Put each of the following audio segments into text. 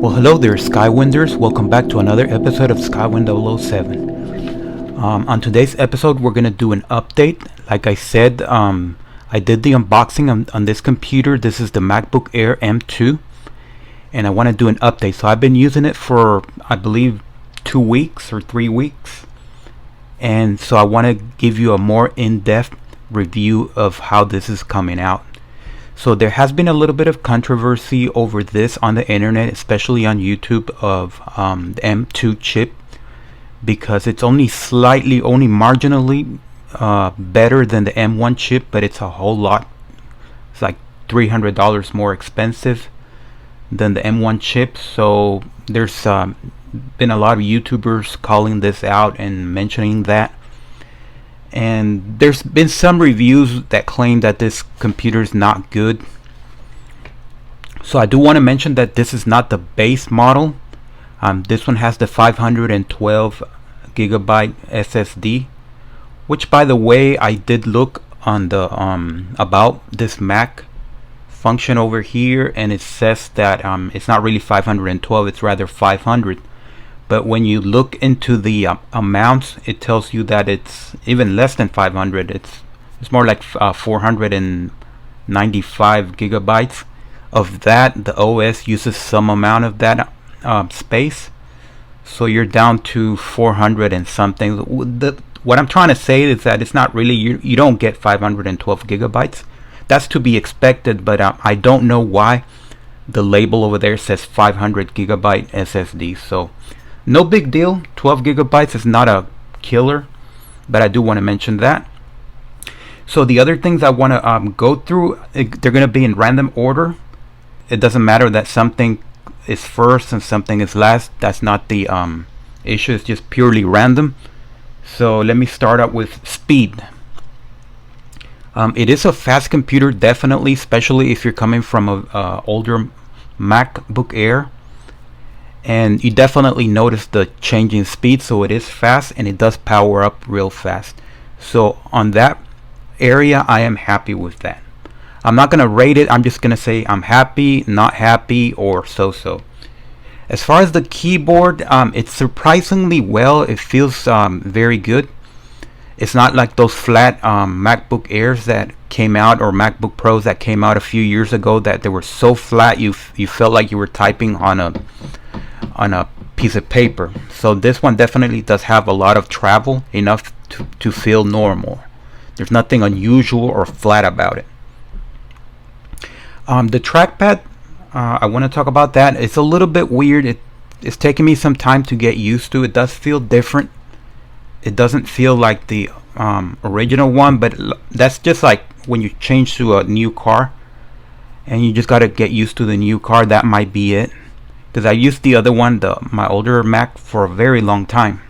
Well, hello there, Skywinders. Welcome back to another episode of Skywind 007. On today's episode, we're going to do an update. Like I said, I did the unboxing on this computer. This is the MacBook Air M2. And I want to do an update. So I've been using it for, I believe, 2 weeks or 3 weeks. And so I want to give you a more in-depth review of how this is coming out. So there has been a little bit of controversy over this on the internet, especially on YouTube, of the M2 chip, because it's only marginally better than the M1 chip, but it's a whole lot. It's like $300 more expensive than the M1 chip. So there's been a lot of YouTubers calling this out and mentioning that. And there's been some reviews that claim that this computer is not good. So I do want to mention that this is not the base model. This one has the 512 gigabyte SSD, which, by the way, I did look on the about this Mac function over here, and it says that it's not really 512, it's rather 500. But when you look into the amounts, it tells you that it's even less than 500. It's more like 495 gigabytes. Of that, the OS uses some amount of that space. So you're down to 400 and something. What I'm trying to say is that it's not really, you don't get 512 gigabytes. That's to be expected, but I don't know why the label over there says 500 gigabyte SSD. So no big deal. 12 gigabytes is not a killer, but I do want to mention that. So the other things I want to go through, they're going to be in random order. It doesn't matter that something is first and something is last. That's not the issue. It's just purely random. So let me start out with speed. It is a fast computer, definitely, especially if you're coming from a older MacBook Air. And you definitely notice the change in speed. So it is fast and it does power up real fast. So on that area, I am happy with that. I'm not going to rate it. I'm just going to say I'm happy, not happy, or so-so. As far as the keyboard, it's surprisingly well. It feels very good. It's not like those flat MacBook Airs that came out, or MacBook Pros that came out a few years ago, that they were so flat you felt like you were typing on a piece of paper. So this one definitely does have a lot of travel, enough to feel normal. There's nothing unusual or flat about it. The trackpad, I want to talk about that. It's a little bit weird. It's taking me some time to get used to. It does feel different. It doesn't feel like the original one, but that's just like when you change to a new car and you just got to get used to the new car. That might be it, because I used the other one, my older Mac, for a very long time.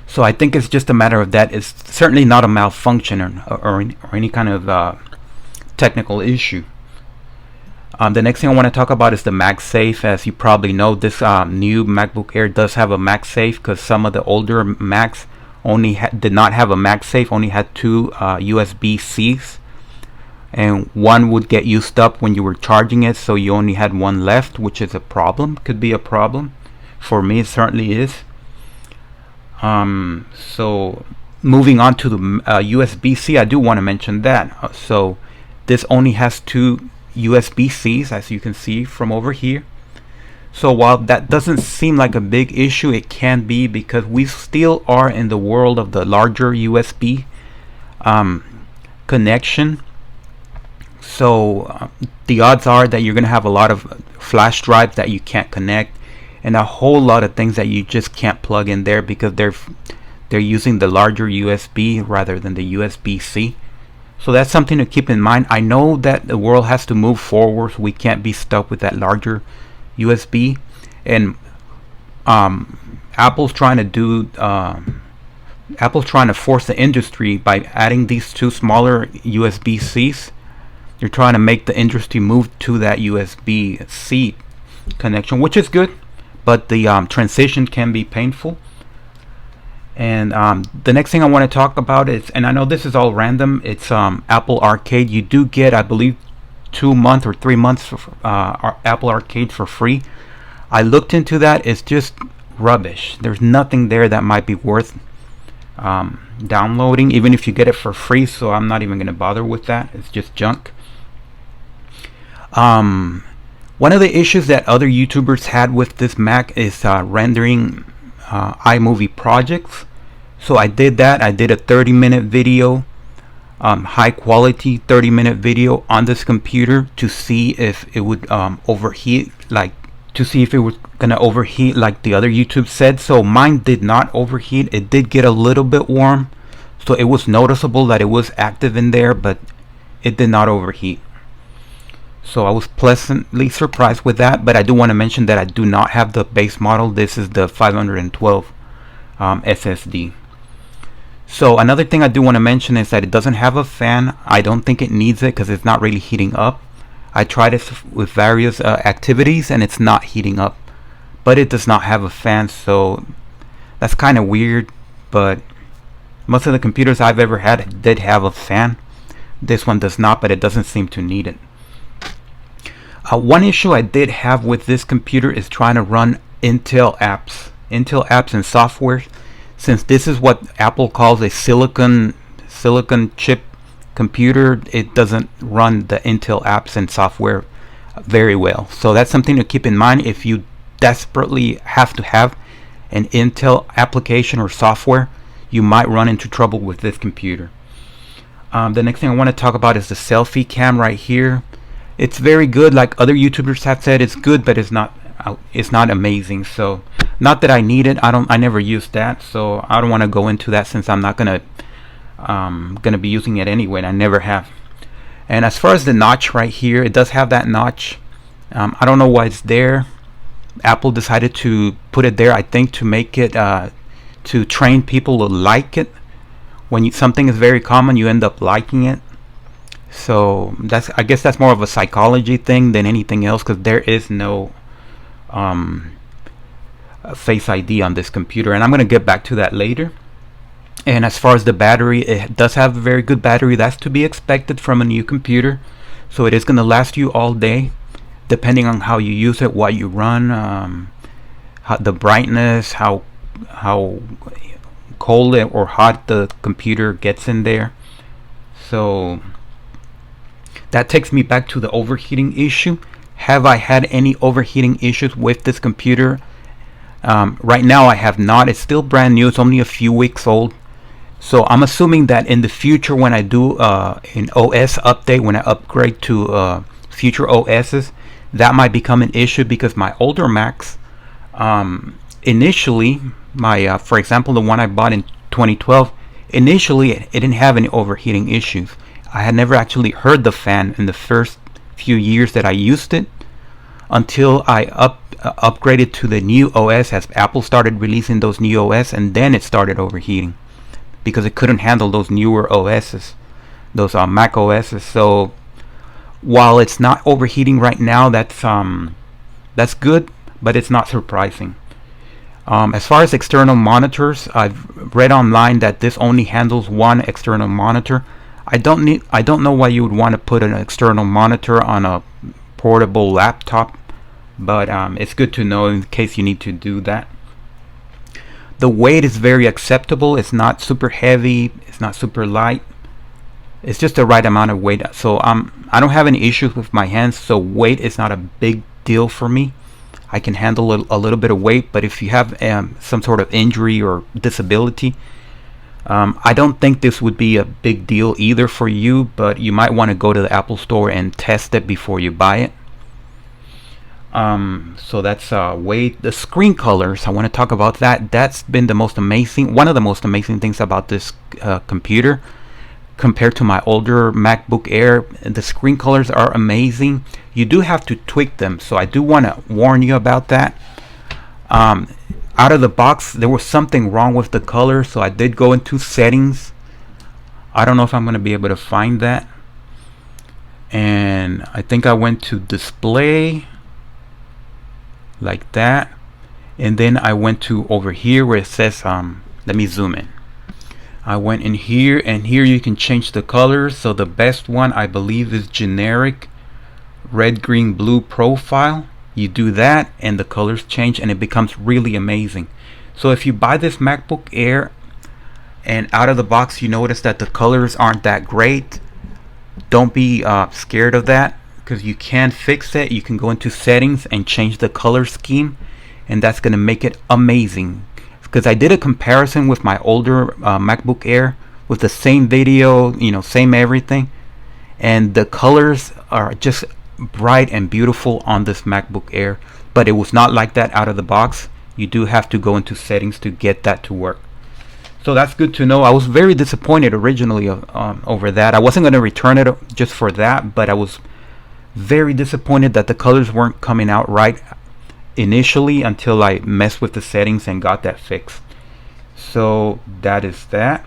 So I think it's just a matter of that. It's certainly not a malfunction or any kind of technical issue. The next thing I want to talk about is the MagSafe. As you probably know, this new MacBook Air does have a MagSafe, because some of the older Macs did not have a MagSafe, only had two USB-Cs, and one would get used up when you were charging it, so you only had one left, which is a problem. Could be a problem. For me, it certainly is. So moving on to the USB-C, I do want to mention that. So this only has two USB-Cs, as you can see from over here. So while that doesn't seem like a big issue, it can be, because we still are in the world of the larger USB connection. So the odds are that you're going to have a lot of flash drives that you can't connect, and a whole lot of things that you just can't plug in there, because they're using the larger USB rather than the USB-C. So that's something to keep in mind. I know that the world has to move forward, so we can't be stuck with that larger USB. And Apple's trying to force the industry by adding these two smaller USB-Cs. They're trying to make the industry move to that USB-C connection, which is good, but the transition can be painful. And the next thing I want to talk about is, and I know this is all random, it's Apple Arcade. You do get, I believe, 2 months or 3 months for Apple Arcade for free. I looked into that. It's just rubbish. There's nothing there that might be worth downloading, even if you get it for free. So I'm not even going to bother with that. It's just junk. One of the issues that other YouTubers had with this Mac is rendering iMovie projects. So I did that. I did a 30-minute video, high quality 30-minute video on this computer to see if it would overheat, to see if it was gonna overheat like the other YouTube said. So mine did not overheat. It did get a little bit warm, so it was noticeable that it was active in there, but it did not overheat. So I was pleasantly surprised with that. But I do want to mention that I do not have the base model. This is the 512 SSD. So another thing I do want to mention is that it doesn't have a fan. I don't think it needs it because it's not really heating up. I tried it with various activities and it's not heating up, but it does not have a fan, so that's kind of weird. But most of the computers I've ever had did have a fan. This one does not, but it doesn't seem to need it. One issue I did have with this computer is trying to run Intel apps and software. Since this is what Apple calls a silicon chip computer, it doesn't run the Intel apps and software very well. So that's something to keep in mind if you desperately have to have an Intel application or software. You might run into trouble with this computer. The next thing I want to talk about is the selfie cam right here. It's very good. Like other YouTubers have said, it's good, but it's not amazing. So not that I need it. I never used that, so I don't want to go into that since I'm not gonna be using it anyway, and I never have. And as far as the notch right here, it does have that notch. I don't know why it's there. Apple decided to put it there, I think, to make it to train people to like it. When something is very common, you end up liking it. So I guess that's more of a psychology thing than anything else, because there is no Face ID on this computer, and I'm going to get back to that later. And as far as the battery, it does have a very good battery. That's to be expected from a new computer, so it is going to last you all day, depending on how you use it, what you run, the brightness, how cold or hot the computer gets in there. So that takes me back to the overheating issue. Have I had any overheating issues with this computer? Right now I have not. It's still brand new. It's only a few weeks old. So I'm assuming that in the future, when I do an OS update, when I upgrade to future OSs, that might become an issue, because my older Macs, initially, for example, the one I bought in 2012, initially it didn't have any overheating issues. I had never actually heard the fan in the first few years that I used it, until I upgraded to the new OS as Apple started releasing those new OS, and then it started overheating because it couldn't handle those newer OSs, those Mac OSs. So while it's not overheating right now, that's good, but it's not surprising. As far as external monitors, I've read online that this only handles one external monitor. I don't know why you would want to put an external monitor on a portable laptop, but it's good to know in case you need to do that. The weight is very acceptable. It's not super heavy, it's not super light. It's just the right amount of weight. So I don't have any issues with my hands, so weight is not a big deal for me. I can handle a little bit of weight, but if you have some sort of injury or disability, I don't think this would be a big deal either for you, but you might want to go to the Apple Store and test it before you buy it. So that's weight. The screen colors, I want to talk about that. That's been one of the most amazing things about this computer compared to my older MacBook Air. The screen colors are amazing. You do have to tweak them, so I do want to warn you about that. Out of the box, there was something wrong with the color, so I did go into settings. I don't know if I'm going to be able to find that, and I think I went to display like that, and then I went to over here where it says let me zoom in. I went in here, and here you can change the colors. So the best one I believe is generic red, green, blue profile. You do that and the colors change and it becomes really amazing. So if you buy this MacBook Air and out of the box you notice that the colors aren't that great, don't be scared of that, because you can fix it. You can go into settings and change the color scheme, and that's going to make it amazing. Because I did a comparison with my older MacBook Air with the same video, you know, same everything, and the colors are just bright and beautiful on this MacBook Air, but it was not like that out of the box. You do have to go into settings to get that to work. So that's good to know. I was very disappointed originally over that. I wasn't going to return it just for that, but I was very disappointed that the colors weren't coming out right initially until I messed with the settings and got that fixed. So that is that.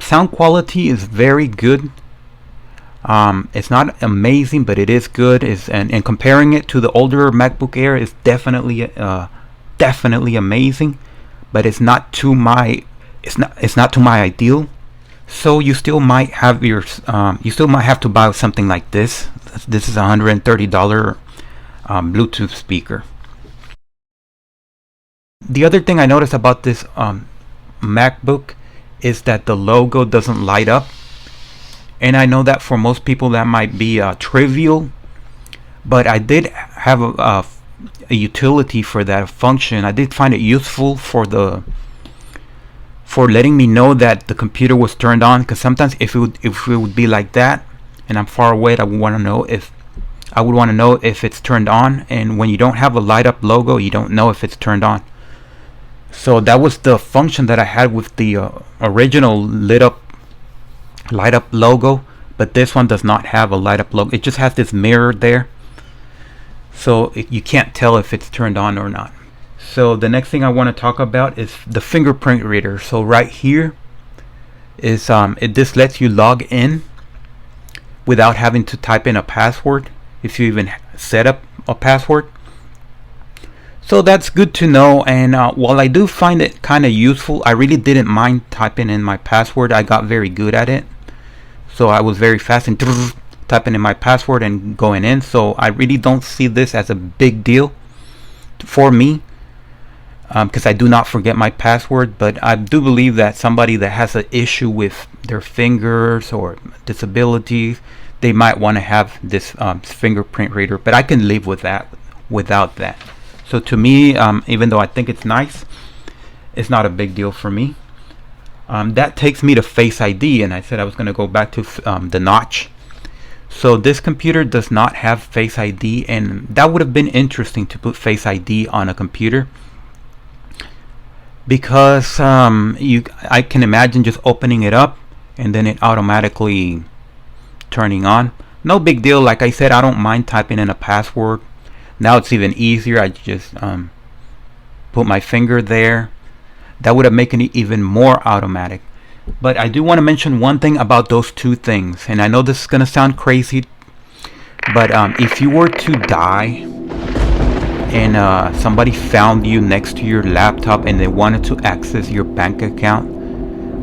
Sound quality is very good. It's not amazing, but it is good. And comparing it to the older MacBook Air is definitely amazing, but it's not to my ideal. So you still might have to buy something like this. This is $130 Bluetooth speaker. The other thing I noticed about this MacBook is that the logo doesn't light up, and I know that for most people that might be trivial, but I did have a utility for that function. I did find it useful for letting me know that the computer was turned on, because sometimes if it would be like that and I'm far away, I would want to know if it's turned on, and when you don't have a light up logo, you don't know if it's turned on. So that was the function that I had with the original light up logo, but this one does not have a light up logo. It just has this mirror there, so you can't tell if it's turned on or not. So the next thing I want to talk about is the fingerprint reader. So right here is this lets you log in without having to type in a password if you even set up a password. So that's good to know, and while I do find it kind of useful, I really didn't mind typing in my password. I got very good at it, so I was very fast in typing in my password and going in. So I really don't see this as a big deal for me, because I do not forget my password. But I do believe that somebody that has an issue with their fingers or disabilities, they might want to have this fingerprint reader, but I can live with that without that. So to me, even though I think it's nice, it's not a big deal for me. That takes me to Face ID, and I said I was going to go back to the notch. So this computer does not have Face ID, and that would have been interesting to put Face ID on a computer, because I can imagine just opening it up and then it automatically turning on. No big deal. Like I said, I don't mind typing in a password. Now it's even easier. I just put my finger there. That would have made it even more automatic. But I do want to mention one thing about those two things, and I know this is going to sound crazy, but if you were to die and somebody found you next to your laptop and they wanted to access your bank account,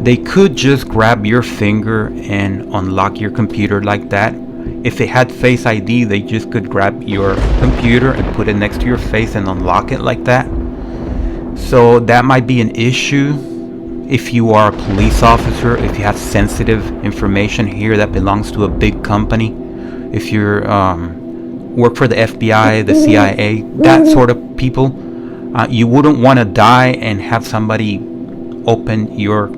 they could just grab your finger and unlock your computer like that. If it had Face ID, they just could grab your computer and put it next to your face and unlock it like that. So that might be an issue if you are a police officer, if you have sensitive information here that belongs to a big company, if you're work for the FBI, the CIA, that sort of people. You wouldn't want to die and have somebody open your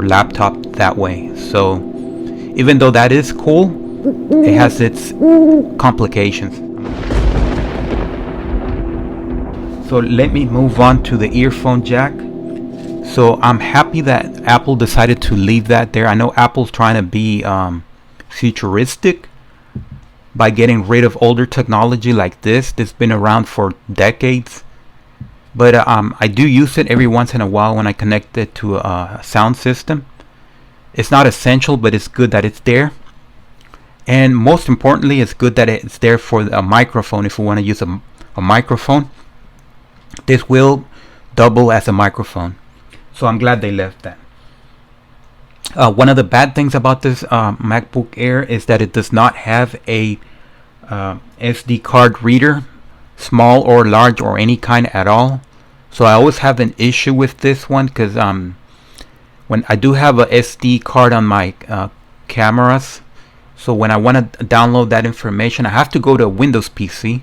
laptop that way. So even though that is cool, it has its complications. So let me move on to the earphone jack. So I'm happy that Apple decided to leave that there. I know Apple's trying to be futuristic by getting rid of older technology like this. This has been around for decades. But I do use it every once in a while when I connect it to a sound system. It's not essential, but it's good that it's there. And most importantly, it's good that it's there for a microphone. If we want to use a microphone, this will double as a microphone. So I'm glad they left that. One of the bad things about this MacBook Air is that it does not have a SD card reader, small or large or any kind at all. So I always have an issue with this one because when I do have a SD card on my cameras, so when I want to download that information, I have to go to a Windows PC,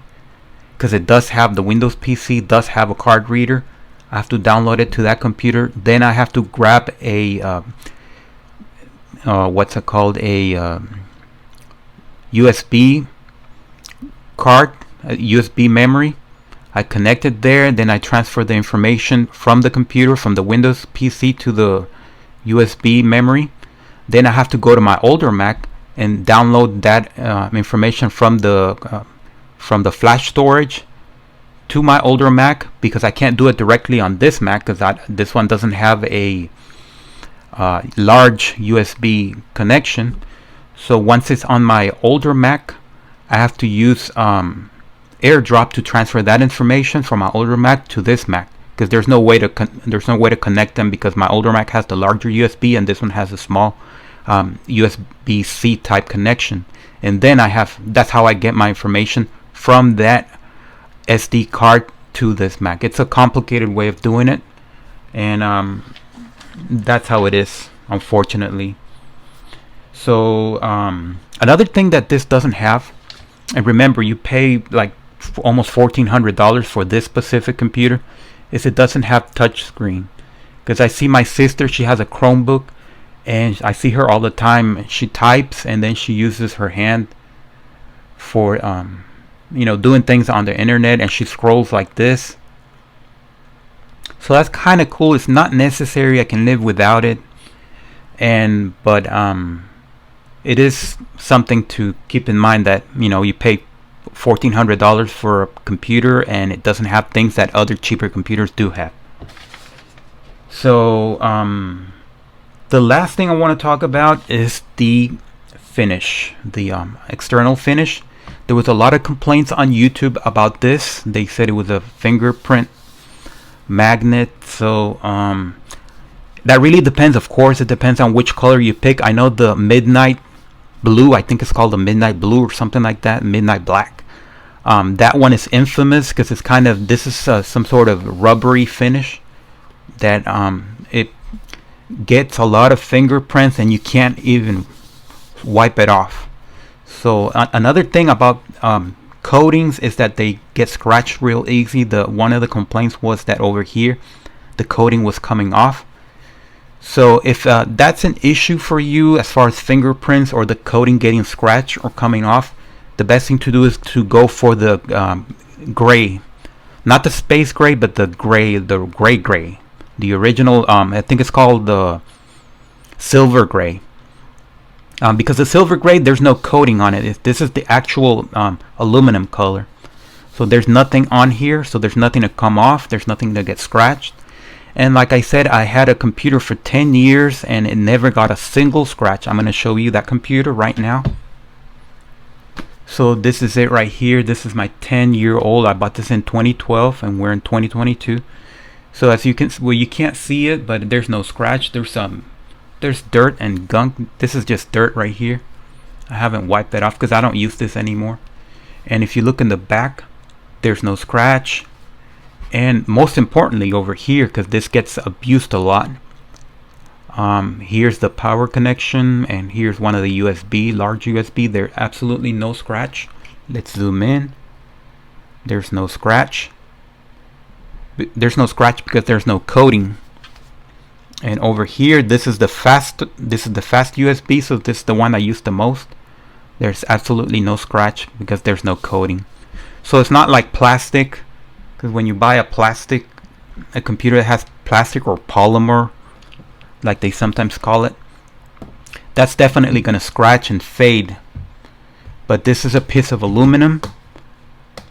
because it does have, the Windows PC does have a card reader. I have to download it to that computer. Then I have to grab a what's it called, a USB card, a USB memory. I connect it there, then I transfer the information from the computer, from the Windows PC to the USB memory. Then I have to go to my older Mac and download that information from the flash storage to my older Mac, because I can't do it directly on this Mac because this one doesn't have a large USB connection. So once it's on my older Mac, I have to use AirDrop to transfer that information from my older Mac to this Mac, because there's no way to connect them, because my older Mac has the larger USB and this one has a small USB-C type connection. And then that's how I get my information from that SD card to this Mac. It's a complicated way of doing it, and that's how it is, unfortunately. So another thing that this doesn't have, and remember, you pay like almost $1,400 for this specific computer, is it doesn't have touch screen. Because I see my sister, she has a Chromebook, and I see her all the time. She types and then she uses her hand for doing things on the internet, and she scrolls like this. So that's kind of cool. It's not necessary, I can live without it, but it is something to keep in mind, that you pay $1,400 for a computer and it doesn't have things that other cheaper computers do have. So the last thing I want to talk about is the finish, the external finish. There was a lot of complaints on YouTube about this. They said it was a fingerprint magnet. So that really depends, of course. It depends on which color you pick. I know the midnight blue, I think it's called the midnight blue or something like that, midnight black. That one is infamous because it's kind of, this is some sort of rubbery finish that it gets a lot of fingerprints and you can't even wipe it off. So another thing about coatings is that they get scratched real easy. One of the complaints was that over here the coating was coming off. So if that's an issue for you as far as fingerprints or the coating getting scratched or coming off, the best thing to do is to go for the gray, not the space gray, but the gray, the original. I think it's called the silver gray, because the silver gray, there's no coating on it. This is the actual aluminum color, so there's nothing on here, so there's nothing to come off, there's nothing to get scratched. And like I said, I had a computer for 10 years and it never got a single scratch. I'm going to show you that computer right now. So this is it right here. This is my 10-year-old. I bought this in 2012 and we're in 2022. So as you can, well, you can't see it, but there's no scratch. There's dirt and gunk. This is just dirt right here. I haven't wiped that off because I don't use this anymore. And if you look in the back, there's no scratch. And most importantly over here, because this gets abused a lot, here's the power connection and here's one of the USB, large USB. There's absolutely no scratch. Let's zoom in. There's no scratch. There's no scratch because there's no coating. And over here, this is the fast USB, so this is the one I use the most. There's absolutely no scratch because there's no coating. So it's not like plastic. Because when you buy a computer that has plastic or polymer, like they sometimes call it, that's definitely going to scratch and fade. But this is a piece of aluminum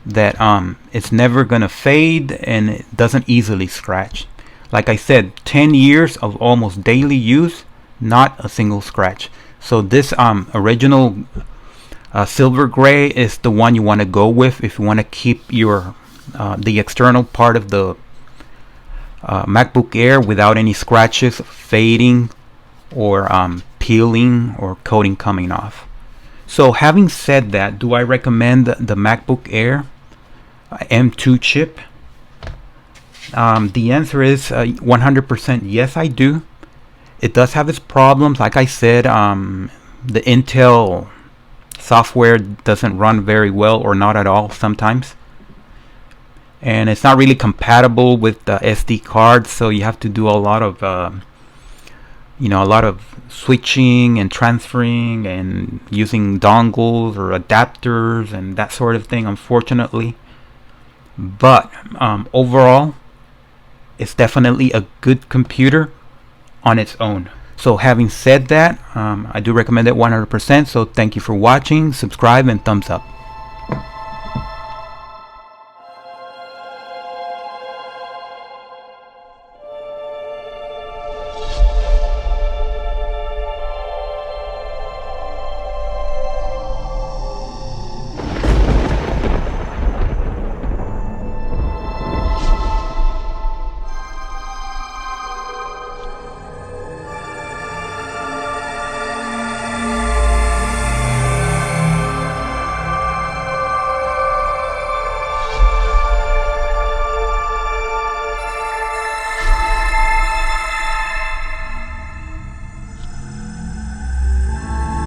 that it's never going to fade and it doesn't easily scratch. Like I said, 10 years of almost daily use, not a single scratch. So this original silver gray is the one you want to go with if you want to keep your the external part of the MacBook Air without any scratches, fading, or peeling or coating coming off. So having said that, do I recommend the MacBook Air M2 chip? The answer is 100% yes, I do. It does have its problems. Like I said, the Intel software doesn't run very well, or not at all sometimes. And it's not really compatible with the SD card, so you have to do a lot of switching and transferring and using dongles or adapters and that sort of thing, unfortunately. But overall, it's definitely a good computer on its own. So having said that, I do recommend it 100%. So thank you for watching, subscribe, and thumbs up.